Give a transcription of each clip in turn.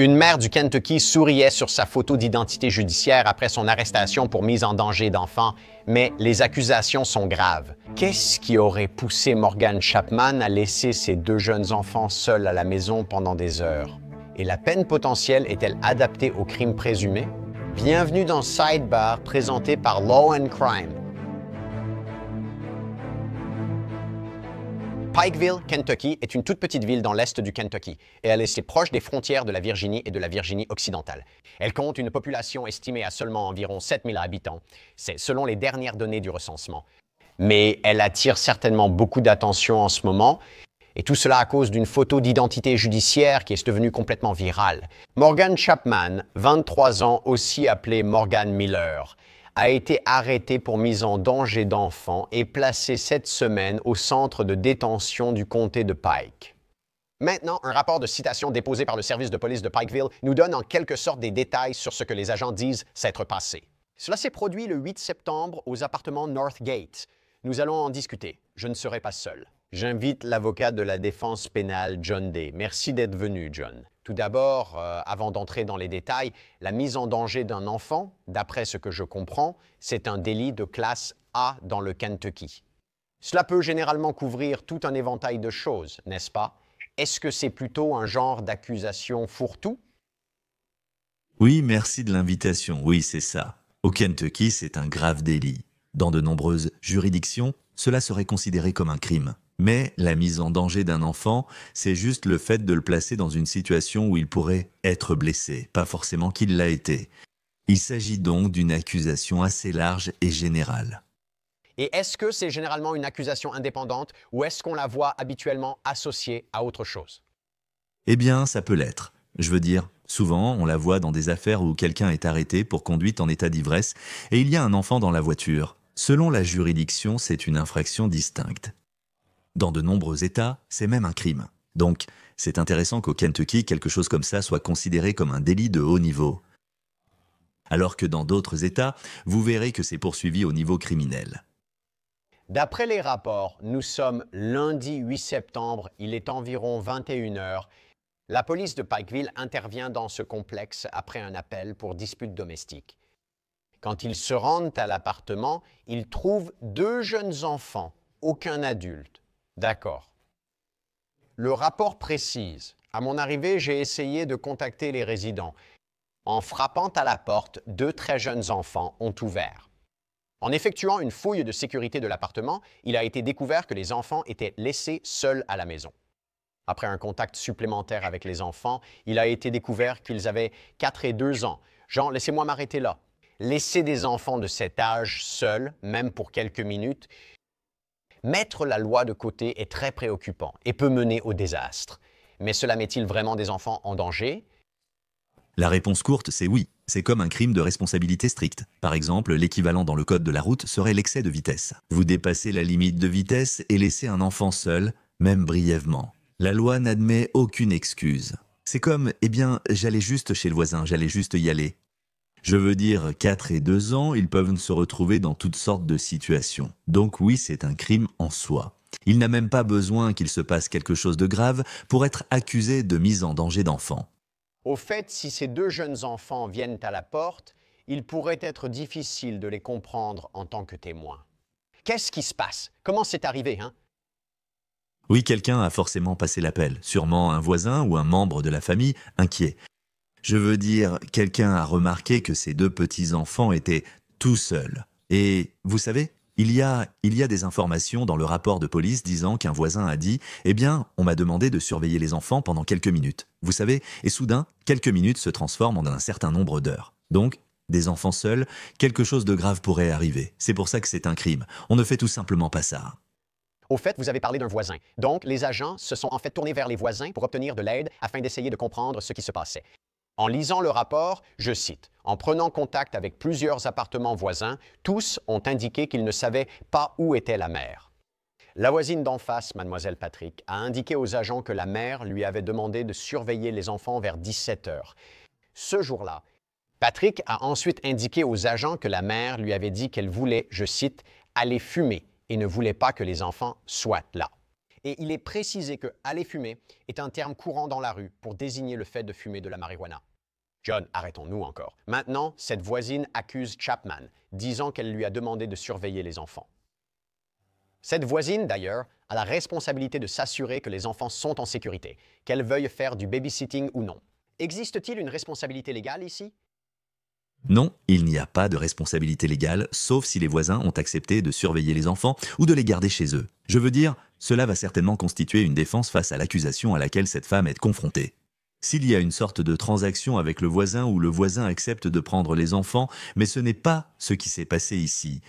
Une mère du Kentucky souriait sur sa photo d'identité judiciaire après son arrestation pour mise en danger d'enfants, mais les accusations sont graves. Qu'est-ce qui aurait poussé Morgan Chapman à laisser ses deux jeunes enfants seuls à la maison pendant des heures? Et la peine potentielle est-elle adaptée au crime présumé? Bienvenue dans Sidebar, présenté par Law & Crime. Pikeville, Kentucky, est une toute petite ville dans l'est du Kentucky et elle est assez proche des frontières de la Virginie et de la Virginie occidentale. Elle compte une population estimée à seulement environ 7000 habitants. C'est selon les dernières données du recensement. Mais elle attire certainement beaucoup d'attention en ce moment, et tout cela à cause d'une photo d'identité judiciaire qui est devenue complètement virale. Morgan Chapman, 23 ans, aussi appelé Morgan Miller, a été arrêté pour mise en danger d'enfants et placé cette semaine au centre de détention du comté de Pike. Maintenant, un rapport de citation déposé par le service de police de Pikeville nous donne en quelque sorte des détails sur ce que les agents disent s'être passé. Cela s'est produit le 8 septembre aux appartements Northgate. Nous allons en discuter. Je ne serai pas seul. J'invite l'avocat de la défense pénale, John Day. Merci d'être venu, John. Tout d'abord, avant d'entrer dans les détails, la mise en danger d'un enfant, d'après ce que je comprends, c'est un délit de classe A dans le Kentucky. Cela peut généralement couvrir tout un éventail de choses, n'est-ce pas? Est-ce que c'est plutôt un genre d'accusation fourre-tout? Oui, merci de l'invitation. Oui, c'est ça. Au Kentucky, c'est un grave délit. Dans de nombreuses juridictions, cela serait considéré comme un crime. Mais la mise en danger d'un enfant, c'est juste le fait de le placer dans une situation où il pourrait être blessé, pas forcément qu'il l'a été. Il s'agit donc d'une accusation assez large et générale. Et est-ce que c'est généralement une accusation indépendante ou est-ce qu'on la voit habituellement associée à autre chose? Eh bien, ça peut l'être. Je veux dire, souvent, on la voit dans des affaires où quelqu'un est arrêté pour conduite en état d'ivresse et il y a un enfant dans la voiture. Selon la juridiction, c'est une infraction distincte. Dans de nombreux États, c'est même un crime. Donc, c'est intéressant qu'au Kentucky, quelque chose comme ça soit considéré comme un délit de haut niveau. Alors que dans d'autres États, vous verrez que c'est poursuivi au niveau criminel. D'après les rapports, nous sommes lundi 8 septembre, il est environ 21 heures. La police de Pikeville intervient dans ce complexe après un appel pour dispute domestique. Quand ils se rendent à l'appartement, ils trouvent deux jeunes enfants, aucun adulte. D'accord. Le rapport précise, à mon arrivée, j'ai essayé de contacter les résidents. En frappant à la porte, deux très jeunes enfants ont ouvert. En effectuant une fouille de sécurité de l'appartement, il a été découvert que les enfants étaient laissés seuls à la maison. Après un contact supplémentaire avec les enfants, il a été découvert qu'ils avaient 4 et 2 ans. Jean, laissez-moi m'arrêter là. Laisser des enfants de cet âge seuls, même pour quelques minutes, mettre la loi de côté est très préoccupant et peut mener au désastre. Mais cela met-il vraiment des enfants en danger? La réponse courte, c'est oui. C'est comme un crime de responsabilité stricte. Par exemple, l'équivalent dans le code de la route serait l'excès de vitesse. Vous dépassez la limite de vitesse et laissez un enfant seul, même brièvement. La loi n'admet aucune excuse. C'est comme, j'allais juste chez le voisin, j'allais juste y aller. Je veux dire, 4 et 2 ans, ils peuvent se retrouver dans toutes sortes de situations. Donc oui, c'est un crime en soi. Il n'a même pas besoin qu'il se passe quelque chose de grave pour être accusé de mise en danger d'enfant. Au fait, si ces deux jeunes enfants viennent à la porte, il pourrait être difficile de les comprendre en tant que témoins. Qu'est-ce qui se passe? Comment c'est arrivé, hein? Oui, quelqu'un a forcément passé l'appel, sûrement un voisin ou un membre de la famille inquiet. Je veux dire, quelqu'un a remarqué que ces deux petits-enfants étaient tout seuls. Et vous savez, il y a des informations dans le rapport de police disant qu'un voisin a dit « Eh bien, on m'a demandé de surveiller les enfants pendant quelques minutes. » Vous savez, et soudain, quelques minutes se transforment en un certain nombre d'heures. Donc, des enfants seuls, quelque chose de grave pourrait arriver. C'est pour ça que c'est un crime. On ne fait tout simplement pas ça. Au fait, vous avez parlé d'un voisin. Donc, les agents se sont en fait tournés vers les voisins pour obtenir de l'aide afin d'essayer de comprendre ce qui se passait. En lisant le rapport, je cite, « En prenant contact avec plusieurs appartements voisins, tous ont indiqué qu'ils ne savaient pas où était la mère. La voisine d'en face, Mademoiselle Patrick, a indiqué aux agents que la mère lui avait demandé de surveiller les enfants vers 17 heures. Ce jour-là, Patrick a ensuite indiqué aux agents que la mère lui avait dit qu'elle voulait, je cite, « aller fumer » et ne voulait pas que les enfants soient là. Et il est précisé que « aller fumer » est un terme courant dans la rue pour désigner le fait de fumer de la marijuana. John, arrêtons-nous encore. Maintenant, cette voisine accuse Chapman, disant qu'elle lui a demandé de surveiller les enfants. Cette voisine, d'ailleurs, a la responsabilité de s'assurer que les enfants sont en sécurité, qu'elle veuille faire du babysitting ou non. Existe-t-il une responsabilité légale ici? Non, il n'y a pas de responsabilité légale, sauf si les voisins ont accepté de surveiller les enfants ou de les garder chez eux. Je veux dire, cela va certainement constituer une défense face à l'accusation à laquelle cette femme est confrontée. S'il y a une sorte de transaction avec le voisin où le voisin accepte de prendre les enfants, mais ce n'est pas ce qui s'est passé ici.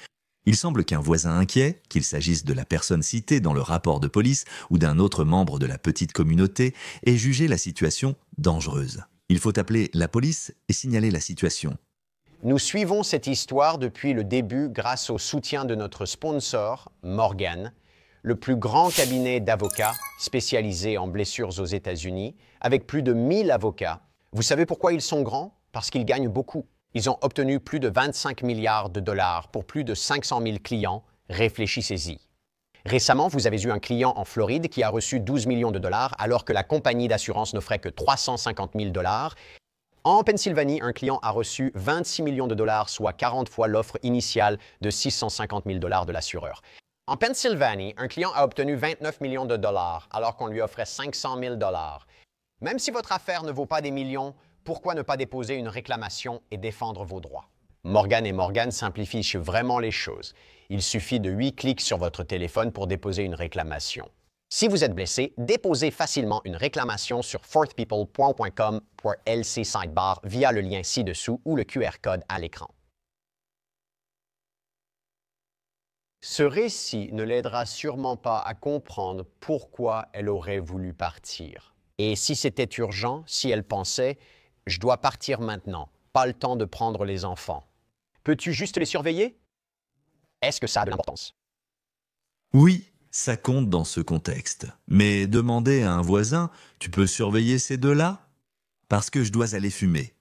Il semble qu'un voisin inquiet, qu'il s'agisse de la personne citée dans le rapport de police ou d'un autre membre de la petite communauté, ait jugé la situation dangereuse. Il faut appeler la police et signaler la situation. Nous suivons cette histoire depuis le début grâce au soutien de notre sponsor, Morgan, le plus grand cabinet d'avocats spécialisé en blessures aux États-Unis, avec plus de 1000 avocats. Vous savez pourquoi ils sont grands? Parce qu'ils gagnent beaucoup. Ils ont obtenu plus de 25 milliards de dollars pour plus de 500 000 clients. Réfléchissez-y. Récemment, vous avez eu un client en Floride qui a reçu 12 millions de dollars alors que la compagnie d'assurance n'offrait que 350 000 dollars. En Pennsylvanie, un client a reçu 26 millions de dollars, soit 40 fois l'offre initiale de 650 000 dollars de l'assureur. En Pennsylvanie, un client a obtenu 29 millions de dollars alors qu'on lui offrait 500 000 dollars. Même si votre affaire ne vaut pas des millions, pourquoi ne pas déposer une réclamation et défendre vos droits? Morgan & Morgan simplifie vraiment les choses. Il suffit de 8 clics sur votre téléphone pour déposer une réclamation. Si vous êtes blessé, déposez facilement une réclamation sur fourthpeople.com/LC sidebar via le lien ci-dessous ou le QR code à l'écran. Ce récit ne l'aidera sûrement pas à comprendre pourquoi elle aurait voulu partir. Et si c'était urgent, si elle pensait « je dois partir maintenant, pas le temps de prendre les enfants », peux-tu juste les surveiller? Est-ce que ça a de l'importance? Oui, ça compte dans ce contexte. Mais demander à un voisin, tu peux surveiller ces deux-là? Parce que je dois aller fumer.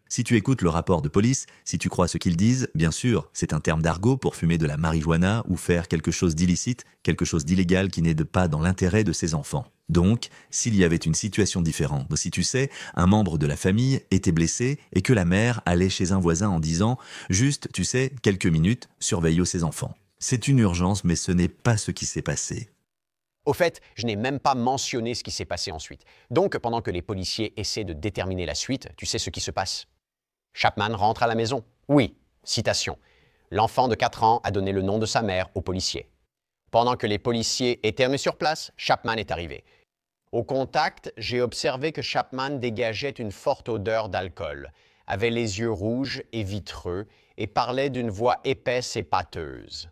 Si tu écoutes le rapport de police, si tu crois ce qu'ils disent, bien sûr, c'est un terme d'argot pour fumer de la marijuana ou faire quelque chose d'illicite, quelque chose d'illégal qui n'est pas dans l'intérêt de ses enfants. Donc, s'il y avait une situation différente, si tu sais, un membre de la famille était blessé et que la mère allait chez un voisin en disant « juste, tu sais, quelques minutes, surveille ses enfants ». C'est une urgence, mais ce n'est pas ce qui s'est passé. Au fait, je n'ai même pas mentionné ce qui s'est passé ensuite. Donc, pendant que les policiers essaient de déterminer la suite, tu sais ce qui se passe? Chapman rentre à la maison. Oui, citation. L'enfant de 4 ans a donné le nom de sa mère aux policiers. Pendant que les policiers étaient sur place, Chapman est arrivé. Au contact, j'ai observé que Chapman dégageait une forte odeur d'alcool, avait les yeux rouges et vitreux et parlait d'une voix épaisse et pâteuse.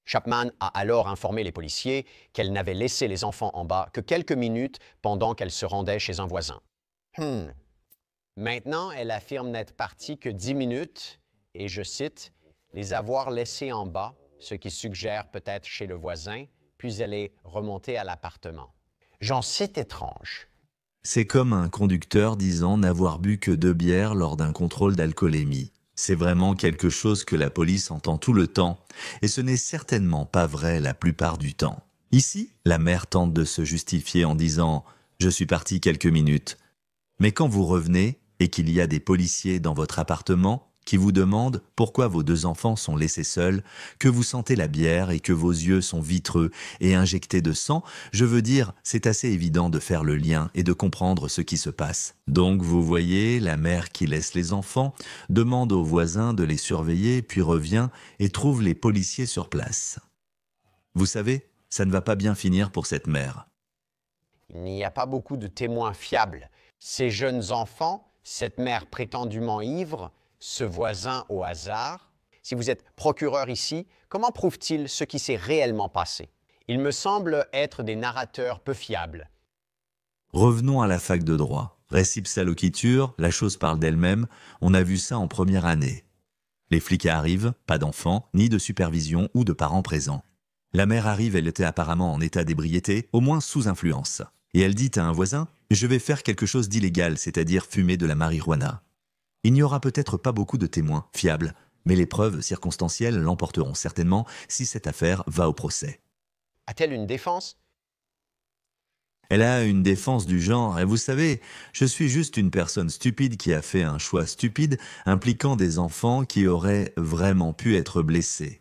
Chapman a alors informé les policiers qu'elle n'avait laissé les enfants en bas que quelques minutes pendant qu'elle se rendait chez un voisin. Maintenant, elle affirme n'être partie que 10 minutes et, je cite, « les avoir laissés en bas », ce qui suggère peut-être chez le voisin, puis elle est remontée à l'appartement. C'est étrange. C'est comme un conducteur disant n'avoir bu que 2 bières lors d'un contrôle d'alcoolémie. C'est vraiment quelque chose que la police entend tout le temps, et ce n'est certainement pas vrai la plupart du temps. Ici, la mère tente de se justifier en disant « je suis partie quelques minutes ». Mais quand vous revenez et qu'il y a des policiers dans votre appartement qui vous demandent pourquoi vos 2 enfants sont laissés seuls, que vous sentez la bière et que vos yeux sont vitreux et injectés de sang, je veux dire, c'est assez évident de faire le lien et de comprendre ce qui se passe. Donc vous voyez, la mère qui laisse les enfants demande aux voisins de les surveiller puis revient et trouve les policiers sur place. Vous savez, ça ne va pas bien finir pour cette mère. Il n'y a pas beaucoup de témoins fiables. Ces jeunes enfants, cette mère prétendument ivre, ce voisin au hasard. Si vous êtes procureur ici, comment prouve-t-il ce qui s'est réellement passé? Il me semble être des narrateurs peu fiables. Revenons à la fac de droit. Récipsa loquitur, la chose parle d'elle-même, on a vu ça en première année. Les flics arrivent, pas d'enfants, ni de supervision ou de parents présents. La mère arrive, elle était apparemment en état d'ébriété, au moins sous influence. Et elle dit à un voisin « je vais faire quelque chose d'illégal, c'est-à-dire fumer de la marijuana ». Il n'y aura peut-être pas beaucoup de témoins fiables, mais les preuves circonstancielles l'emporteront certainement si cette affaire va au procès. A-t-elle une défense? Elle a une défense du genre « Et vous savez, je suis juste une personne stupide qui a fait un choix stupide impliquant des enfants qui auraient vraiment pu être blessés. »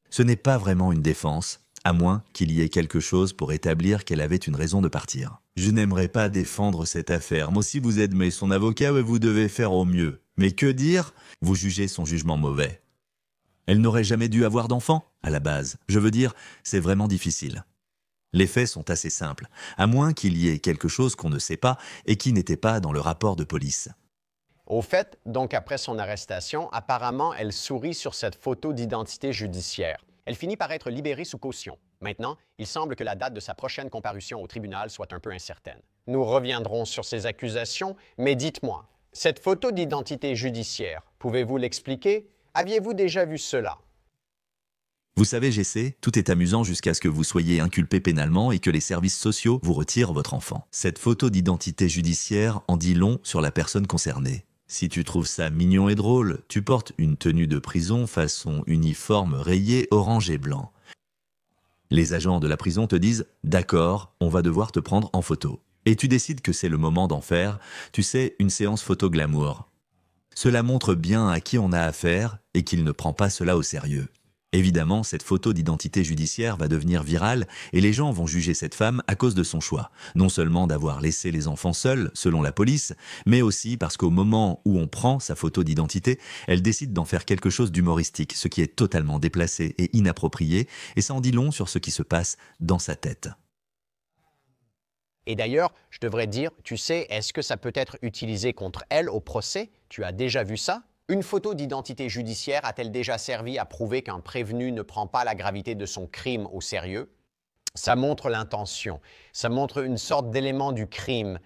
Ce n'est pas vraiment une défense, à moins qu'il y ait quelque chose pour établir qu'elle avait une raison de partir. Je n'aimerais pas défendre cette affaire. Moi aussi vous êtes son avocat et vous devez faire au mieux. Mais que dire? Vous jugez son jugement mauvais. Elle n'aurait jamais dû avoir d'enfant, à la base. Je veux dire, c'est vraiment difficile. Les faits sont assez simples, à moins qu'il y ait quelque chose qu'on ne sait pas et qui n'était pas dans le rapport de police. Au fait, donc après son arrestation, apparemment, elle sourit sur cette photo d'identité judiciaire. Elle finit par être libérée sous caution. Maintenant, il semble que la date de sa prochaine comparution au tribunal soit un peu incertaine. Nous reviendrons sur ces accusations, mais dites-moi, cette photo d'identité judiciaire, pouvez-vous l'expliquer? Aviez-vous déjà vu cela? Vous savez, j'essaie, tout est amusant jusqu'à ce que vous soyez inculpé pénalement et que les services sociaux vous retirent votre enfant. Cette photo d'identité judiciaire en dit long sur la personne concernée. Si tu trouves ça mignon et drôle, tu portes une tenue de prison façon uniforme rayé orange et blanc. Les agents de la prison te disent « D'accord, on va devoir te prendre en photo ». Et tu décides que c'est le moment d'en faire, tu sais, une séance photo glamour. Cela montre bien à qui on a affaire et qu'il ne prend pas cela au sérieux. Évidemment, cette photo d'identité judiciaire va devenir virale et les gens vont juger cette femme à cause de son choix. Non seulement d'avoir laissé les enfants seuls, selon la police, mais aussi parce qu'au moment où on prend sa photo d'identité, elle décide d'en faire quelque chose d'humoristique, ce qui est totalement déplacé et inapproprié, et ça en dit long sur ce qui se passe dans sa tête. Et d'ailleurs, je devrais dire, tu sais, est-ce que ça peut être utilisé contre elle au procès? Tu as déjà vu ça? Une photo d'identité judiciaire a-t-elle déjà servi à prouver qu'un prévenu ne prend pas la gravité de son crime au sérieux? Ça montre l'intention, ça montre une sorte d'élément du crime.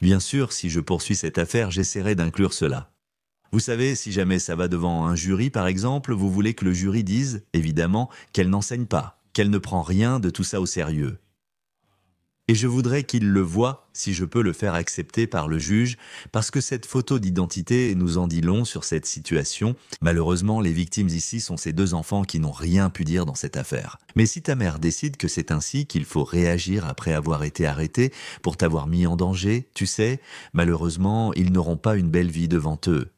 Bien sûr, si je poursuis cette affaire, j'essaierai d'inclure cela. Vous savez, si jamais ça va devant un jury, par exemple, vous voulez que le jury dise, évidemment, qu'elle n'enseigne pas, qu'elle ne prend rien de tout ça au sérieux. Et je voudrais qu'il le voie, si je peux le faire accepter par le juge, parce que cette photo d'identité nous en dit long sur cette situation. Malheureusement, les victimes ici sont ces deux enfants qui n'ont rien pu dire dans cette affaire. Mais si ta mère décide que c'est ainsi qu'il faut réagir après avoir été arrêté pour t'avoir mis en danger, tu sais, malheureusement, ils n'auront pas une belle vie devant eux.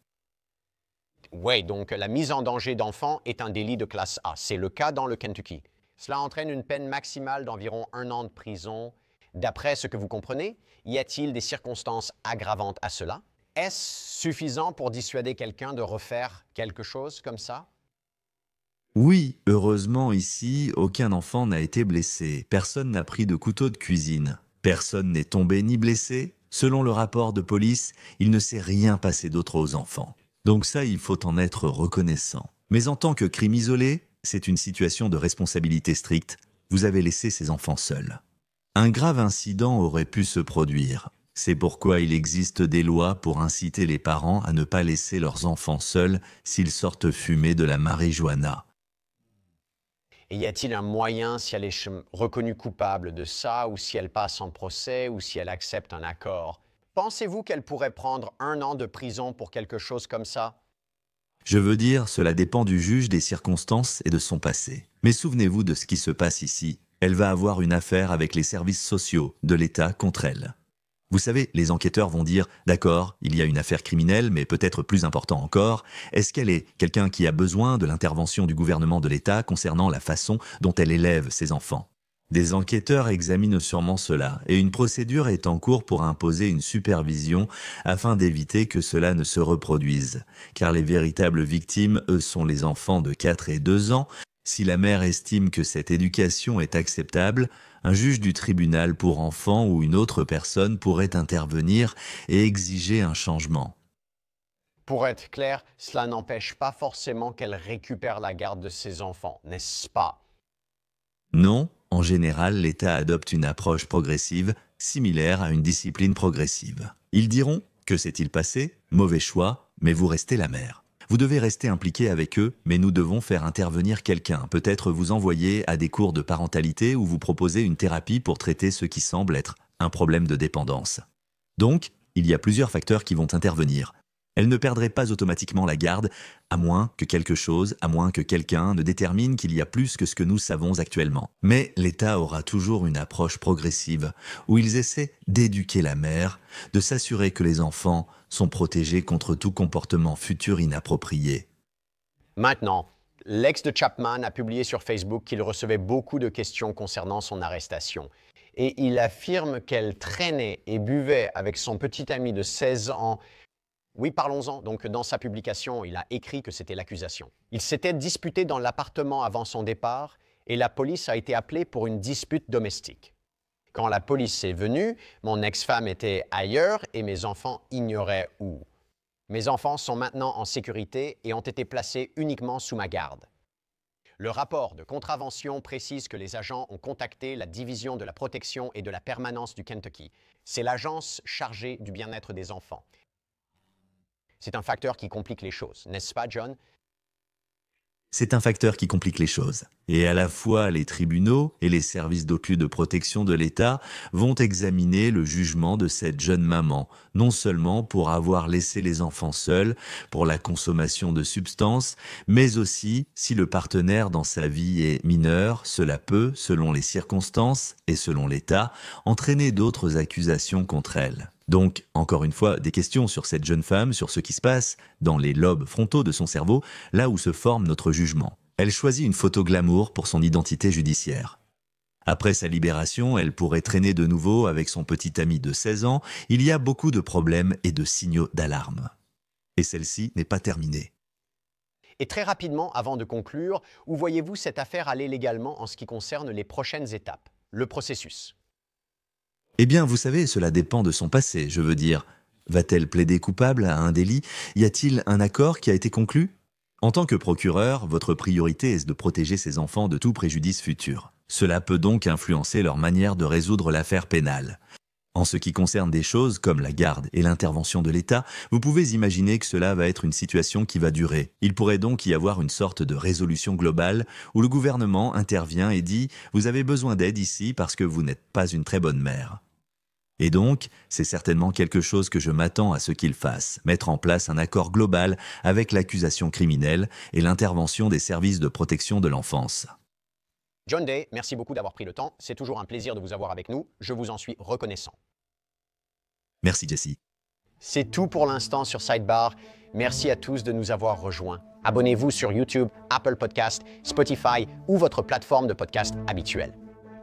Oui, donc la mise en danger d'enfants est un délit de classe A. C'est le cas dans le Kentucky. Cela entraîne une peine maximale d'environ 1 an de prison. D'après ce que vous comprenez, y a-t-il des circonstances aggravantes à cela? Est-ce suffisant pour dissuader quelqu'un de refaire quelque chose comme ça? Oui, heureusement ici, aucun enfant n'a été blessé. Personne n'a pris de couteau de cuisine. Personne n'est tombé ni blessé. Selon le rapport de police, il ne s'est rien passé d'autre aux enfants. Donc ça, il faut en être reconnaissant. Mais en tant que crime isolé, c'est une situation de responsabilité stricte. Vous avez laissé ces enfants seuls. Un grave incident aurait pu se produire. C'est pourquoi il existe des lois pour inciter les parents à ne pas laisser leurs enfants seuls s'ils sortent fumer de la marijuana. Et y a-t-il un moyen, si elle est reconnue coupable de ça, ou si elle passe en procès, ou si elle accepte un accord? Pensez-vous qu'elle pourrait prendre 1 an de prison pour quelque chose comme ça? Je veux dire, cela dépend du juge, des circonstances et de son passé. Mais souvenez-vous de ce qui se passe ici. Elle va avoir une affaire avec les services sociaux de l'État contre elle. Vous savez, les enquêteurs vont dire « D'accord, il y a une affaire criminelle, mais peut-être plus important encore, est-ce qu'elle est quelqu'un qui a besoin de l'intervention du gouvernement de l'État concernant la façon dont elle élève ses enfants ?» Des enquêteurs examinent sûrement cela, et une procédure est en cours pour imposer une supervision afin d'éviter que cela ne se reproduise. Car les véritables victimes, eux, sont les enfants de 4 et 2 ans. Si la mère estime que cette éducation est acceptable, un juge du tribunal pour enfants ou une autre personne pourrait intervenir et exiger un changement. Pour être clair, cela n'empêche pas forcément qu'elle récupère la garde de ses enfants, n'est-ce pas? Non, en général, l'État adopte une approche progressive, similaire à une discipline progressive. Ils diront « Que s'est-il passé? Mauvais choix, mais vous restez la mère. » Vous devez rester impliqué avec eux, mais nous devons faire intervenir quelqu'un, peut-être vous envoyer à des cours de parentalité ou vous proposer une thérapie pour traiter ce qui semble être un problème de dépendance. Donc, il y a plusieurs facteurs qui vont intervenir. Elle ne perdrait pas automatiquement la garde, à moins que quelqu'un ne détermine qu'il y a plus que ce que nous savons actuellement. Mais l'État aura toujours une approche progressive, où ils essaient d'éduquer la mère, de s'assurer que les enfants sont protégés contre tout comportement futur inapproprié. Maintenant, l'ex de Chapman a publié sur Facebook qu'il recevait beaucoup de questions concernant son arrestation. Et il affirme qu'elle traînait et buvait avec son petit ami de 16 ans. Oui, parlons-en. Donc, dans sa publication, il a écrit que c'était l'accusation. Il s'était disputé dans l'appartement avant son départ et la police a été appelée pour une dispute domestique. Quand la police est venue, mon ex-femme était ailleurs et mes enfants ignoraient où. Mes enfants sont maintenant en sécurité et ont été placés uniquement sous ma garde. Le rapport de contravention précise que les agents ont contacté la division de la protection et de la permanence du Kentucky. C'est l'agence chargée du bien-être des enfants. C'est un facteur qui complique les choses, n'est-ce pas, John? C'est un facteur qui complique les choses. Et à la fois les tribunaux et les services d'au-dessus de protection de l'État vont examiner le jugement de cette jeune maman, non seulement pour avoir laissé les enfants seuls, pour la consommation de substances, mais aussi si le partenaire dans sa vie est mineur, cela peut, selon les circonstances et selon l'État, entraîner d'autres accusations contre elle. Donc, encore une fois, des questions sur cette jeune femme, sur ce qui se passe dans les lobes frontaux de son cerveau, là où se forme notre jugement. Elle choisit une photo glamour pour son identité judiciaire. Après sa libération, elle pourrait traîner de nouveau avec son petit ami de 16 ans. Il y a beaucoup de problèmes et de signaux d'alarme. Et celle-ci n'est pas terminée. Et très rapidement, avant de conclure, où voyez-vous cette affaire aller légalement en ce qui concerne les prochaines étapes, le processus? Eh bien, vous savez, cela dépend de son passé, je veux dire. Va-t-elle plaider coupable à un délit? Y a-t-il un accord qui a été conclu? En tant que procureur, votre priorité est de protéger ses enfants de tout préjudice futur. Cela peut donc influencer leur manière de résoudre l'affaire pénale. En ce qui concerne des choses comme la garde et l'intervention de l'État, vous pouvez imaginer que cela va être une situation qui va durer. Il pourrait donc y avoir une sorte de résolution globale où le gouvernement intervient et dit « Vous avez besoin d'aide ici parce que vous n'êtes pas une très bonne mère ». Et donc, c'est certainement quelque chose que je m'attends à ce qu'il fasse, mettre en place un accord global avec l'accusation criminelle et l'intervention des services de protection de l'enfance. John Day, merci beaucoup d'avoir pris le temps. C'est toujours un plaisir de vous avoir avec nous. Je vous en suis reconnaissant. Merci Jesse. C'est tout pour l'instant sur Sidebar. Merci à tous de nous avoir rejoints. Abonnez-vous sur YouTube, Apple Podcast, Spotify ou votre plateforme de podcast habituelle.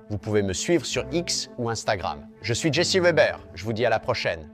Vous pouvez me suivre sur X ou Instagram. Je suis Jesse Weber. Je vous dis à la prochaine.